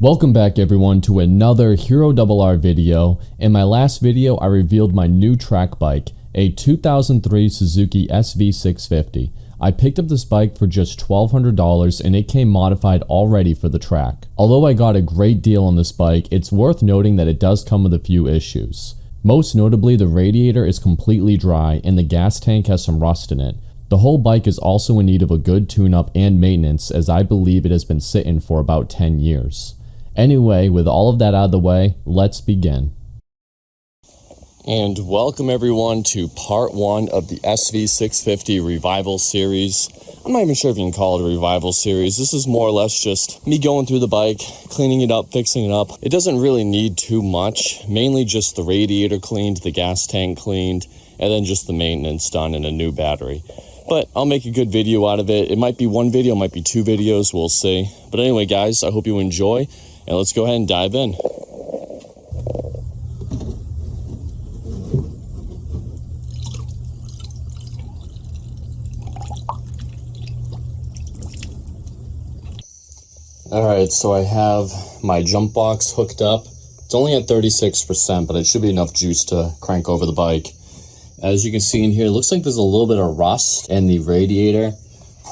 Welcome back everyone to another HeroRR video. In my last video I revealed my new track bike, a 2003 Suzuki SV650. I picked up this bike for just $1,200 and it came modified already for the track. Although I got a great deal on this bike, it's worth noting that it does come with a few issues. Most notably, the radiator is completely dry and the gas tank has some rust in it. The whole bike is also in need of a good tune-up and maintenance, as I believe it has been sitting for about 10 years. Anyway, with all of that out of the way, let's begin. And welcome everyone to part 1 of the SV650 Revival Series. I'm not even sure if you can call it a Revival Series. This is more or less just me going through the bike, cleaning it up, fixing it up. It doesn't really need too much, mainly just the radiator cleaned, the gas tank cleaned, and then just the maintenance done and a new battery. But I'll make a good video out of it. It might be one video, it might be 2 videos, we'll see. But anyway guys, I hope you enjoy. And let's go ahead and dive in. Alright, so I have my jump box hooked up. It's only at 36%, but it should be enough juice to crank over the bike. As you can see in here, it looks like there's a little bit of rust in the radiator.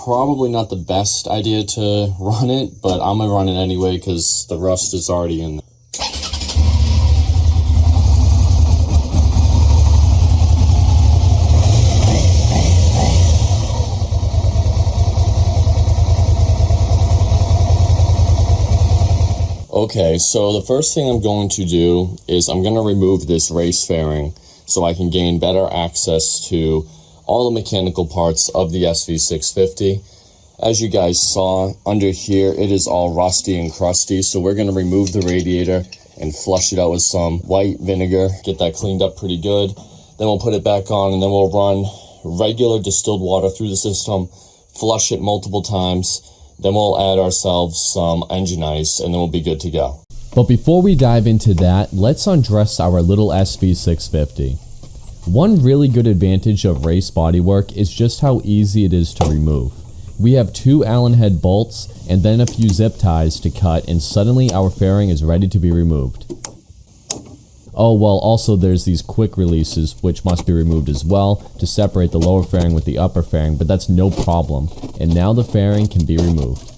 Probably not the best idea to run it, but I'm gonna run it anyway because the rust is already in there. Okay, so the first thing I'm going to do is I'm gonna remove this race fairing so I can gain better access to all the mechanical parts of the SV650. As you guys saw, under here, it is all rusty and crusty, so we're gonna remove the radiator and flush it out with some white vinegar, get that cleaned up pretty good. Then we'll put it back on and then we'll run regular distilled water through the system, flush it multiple times, then we'll add ourselves some engine ice and then we'll be good to go. But before we dive into that, let's undress our little SV650. One really good advantage of race bodywork is just how easy it is to remove. We have 2 Allen head bolts and then a few zip ties to cut, and suddenly our fairing is ready to be removed. Oh well, also there's these quick releases which must be removed as well to separate the lower fairing with the upper fairing, but that's no problem. And now the fairing can be removed.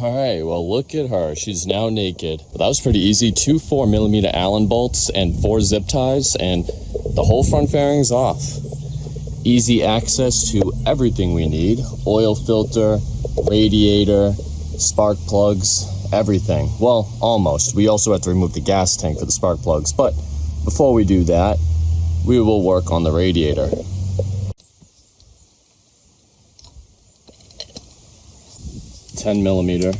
Alright, well look at her. She's now naked. But that was pretty easy. 2 4mm Allen bolts and 4 zip ties, and the whole front fairing's off. Easy access to everything we need. Oil filter, radiator, spark plugs, everything. Well, almost. We also have to remove the gas tank for the spark plugs. But before we do that, we will work on the radiator. $10mm.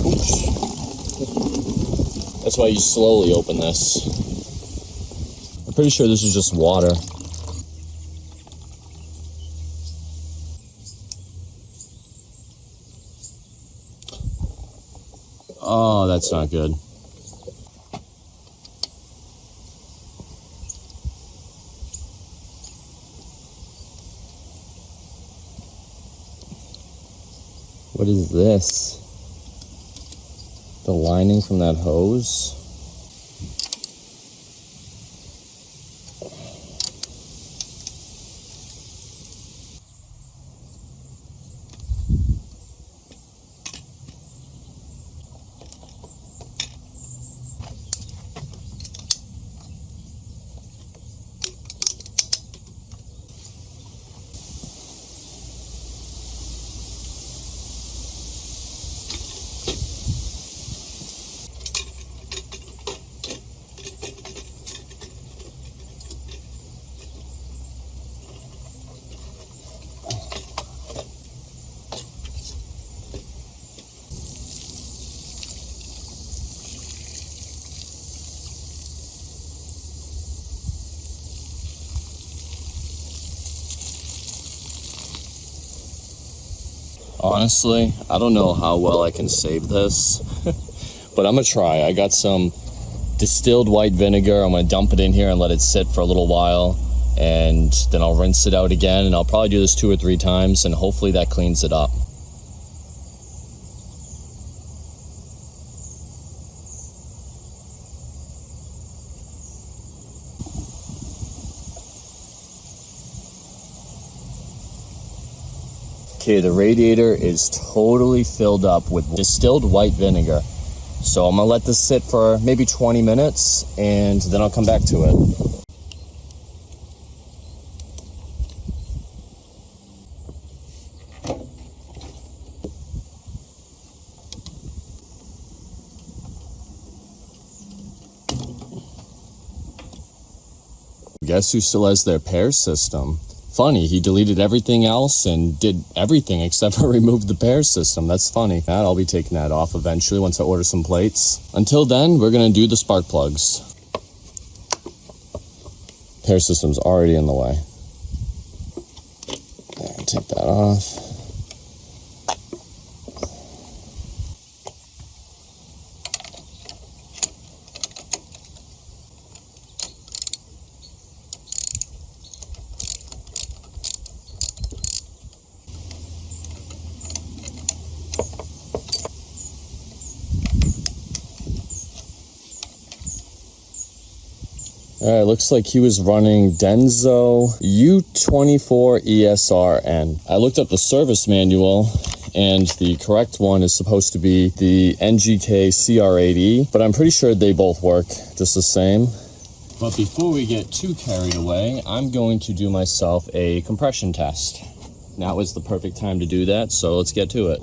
Oops. That's why you slowly open this. I'm pretty sure this is just water. Oh, that's not good. What is this? The lining from that hose? Honestly, I don't know how well I can save this. but I'm gonna try. I got some distilled white vinegar. I'm gonna dump it in here and let it sit for a little while, and then I'll rinse it out again, and I'll probably do this 2 or 3 times, and hopefully that cleans it up. Okay, the radiator is totally filled up with distilled white vinegar. So I'm gonna let this sit for maybe 20 minutes and then I'll come back to it. Guess who still has their pair system? Funny, he deleted everything else and did everything except for remove the pair system. That's funny. I'll be taking that off eventually once I order some plates. Until then, we're gonna do the spark plugs. Pair system's already in the way. Take that off. Alright, looks like he was running Denso U24ESRN. I looked up the service manual, and the correct one is supposed to be the NGK CR80, but I'm pretty sure they both work just the same. But before we get too carried away, I'm going to do myself a compression test. Now is the perfect time to do that, so let's get to it.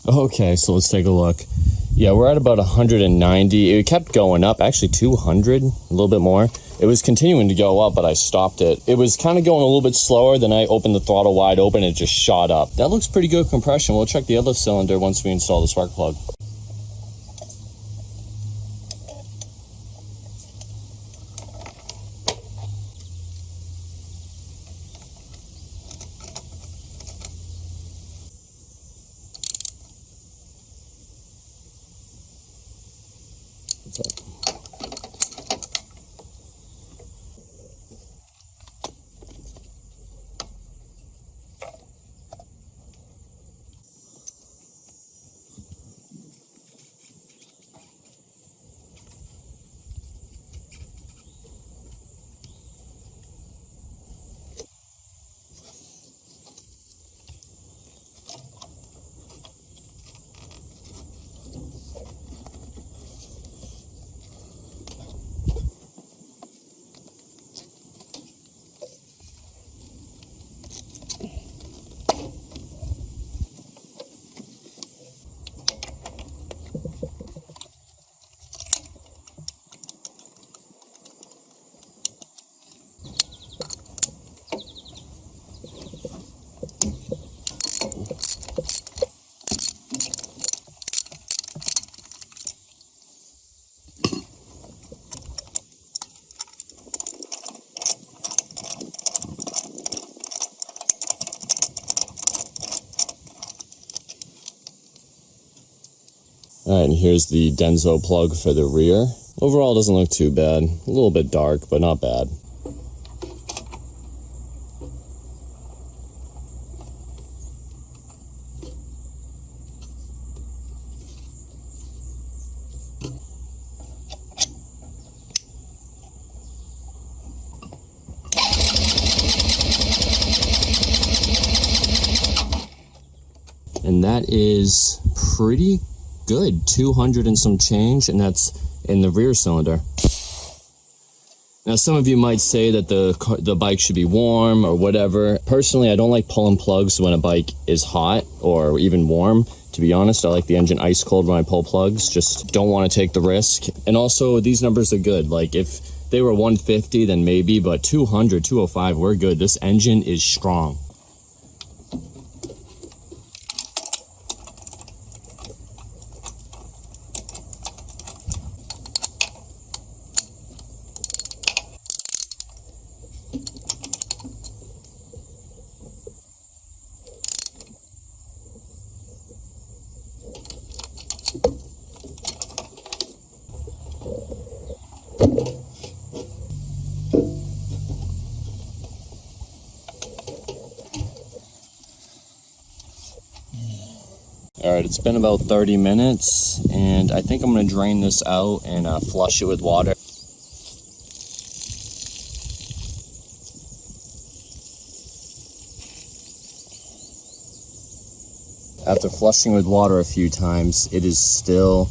Okay, so let's take a look. Yeah, we're at about 190. It kept going up, actually 200, a little bit more. It was continuing to go up, but I stopped it. It was kind of going a little bit slower, then I opened the throttle wide open and it just shot up. That looks pretty good compression. We'll check the other cylinder once we install the spark plug. Alright, and here's the Denso plug for the rear. Overall, it doesn't look too bad. A little bit dark, but not bad. And that is pretty good, 200 and some change, and that's in the rear cylinder. Now, some of you might say that the bike should be warm or whatever. Personally, I don't like pulling plugs when a bike is hot or even warm. To be honest, I like the engine ice cold when I pull plugs. Just don't want to take the risk. And also, these numbers are good. Like, if they were 150, then maybe, but 200, 205, we're good. This engine is strong. Alright, it's been about 30 minutes, and I think I'm going to drain this out and flush it with water. After flushing with water a few times, it is still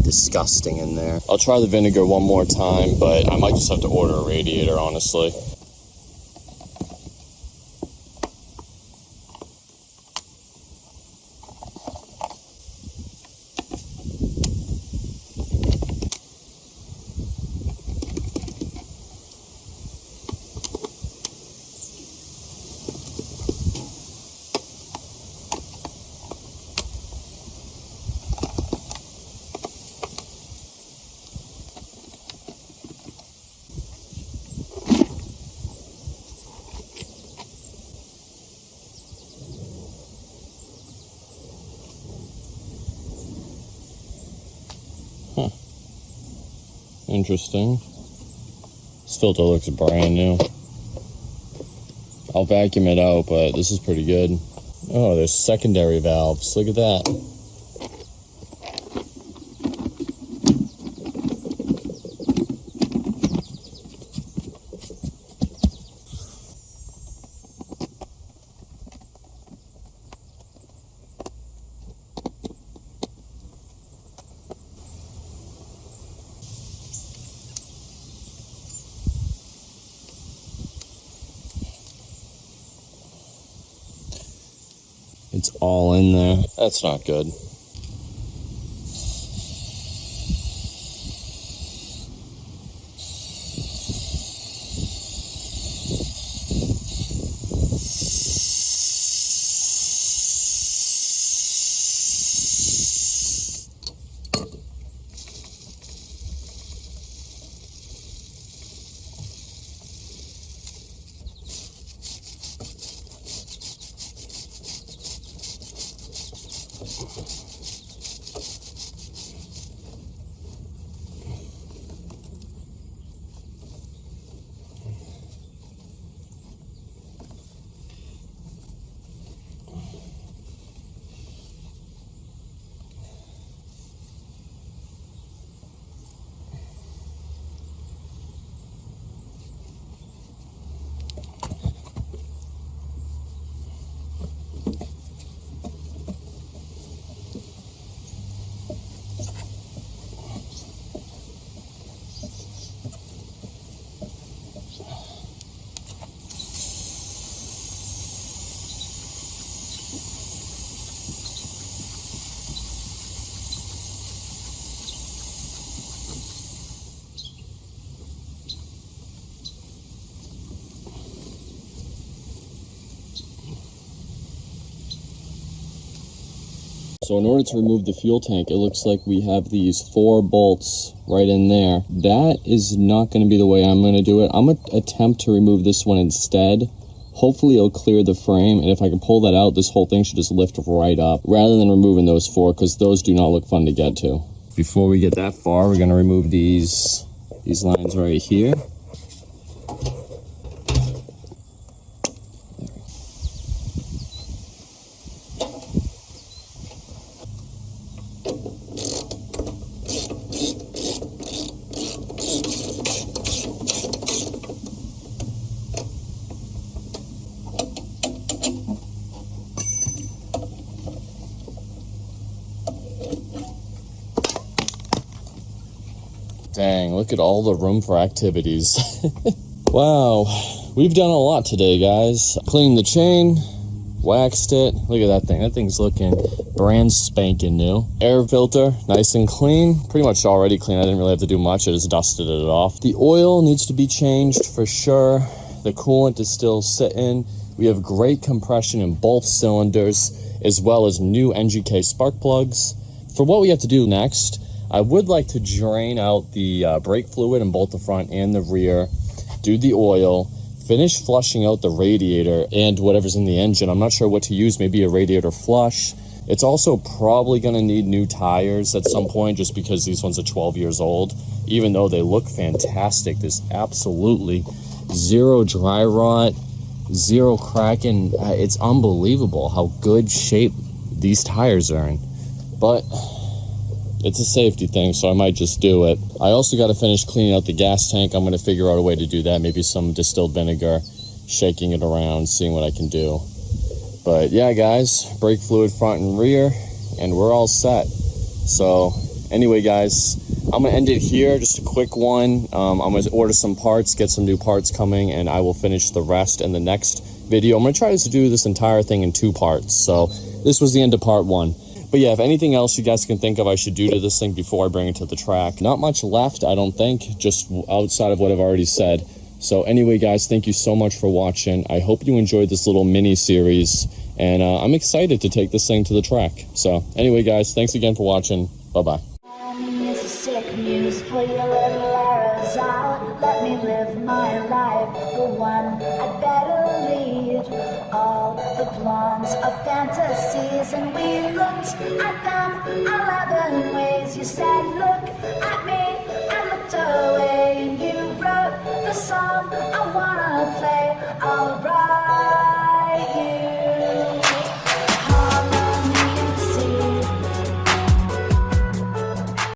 disgusting in there. I'll try the vinegar one more time, but I might just have to order a radiator, honestly. Huh. Interesting. This filter looks brand new. I'll vacuum it out, but this is pretty good. Oh, there's secondary valves. Look at that. It's all in there. That's not good. So in order to remove the fuel tank, it looks like we have these 4 bolts right in there. That is not going to be the way I'm going to do it. I'm going to attempt to remove this one instead. Hopefully it'll clear the frame, and if I can pull that out, this whole thing should just lift right up, rather than removing those 4, because those do not look fun to get to. Before we get that far, we're going to remove these lines right here. Dang, look at all the room for activities. Wow, we've done a lot today, guys. Cleaned the chain, waxed it. Look at that thing. That thing's looking brand spanking new. Air filter, nice and clean. Pretty much already clean. I didn't really have to do much. I just dusted it off. The oil needs to be changed for sure. The coolant is still sitting. We have great compression in both cylinders, as well as new NGK spark plugs. For what we have to do next, I would like to drain out the brake fluid in both the front and the rear, do the oil, finish flushing out the radiator and whatever's in the engine. I'm not sure what to use, maybe a radiator flush. It's also probably going to need new tires at some point, just because these ones are 12 years old. Even though they look fantastic, there's absolutely zero dry rot, zero cracking. It's unbelievable how good shape these tires are in. but it's a safety thing, so I might just do it. I also got to finish cleaning out the gas tank. I'm going to figure out a way to do that. Maybe some distilled vinegar, shaking it around, seeing what I can do. But yeah, guys, brake fluid front and rear, and we're all set. So anyway, guys, I'm going to end it here. Just a quick one. I'm going to order some parts, get some new parts coming, and I will finish the rest in the next video. I'm going to try to do this entire thing in 2 parts. So this was the end of part 1. But yeah, if anything else you guys can think of I should do to this thing before I bring it to the track. Not much left, I don't think, just outside of what I've already said. So anyway, guys, thank you so much for watching. I hope you enjoyed this little mini-series, and I'm excited to take this thing to the track. So anyway, guys, thanks again for watching. Bye-bye. Sick news, pull your little arrows out. Let me live my life, the one I'd better lead. All the plans of fantasies, and we looked at them 11 ways. You said, look at me.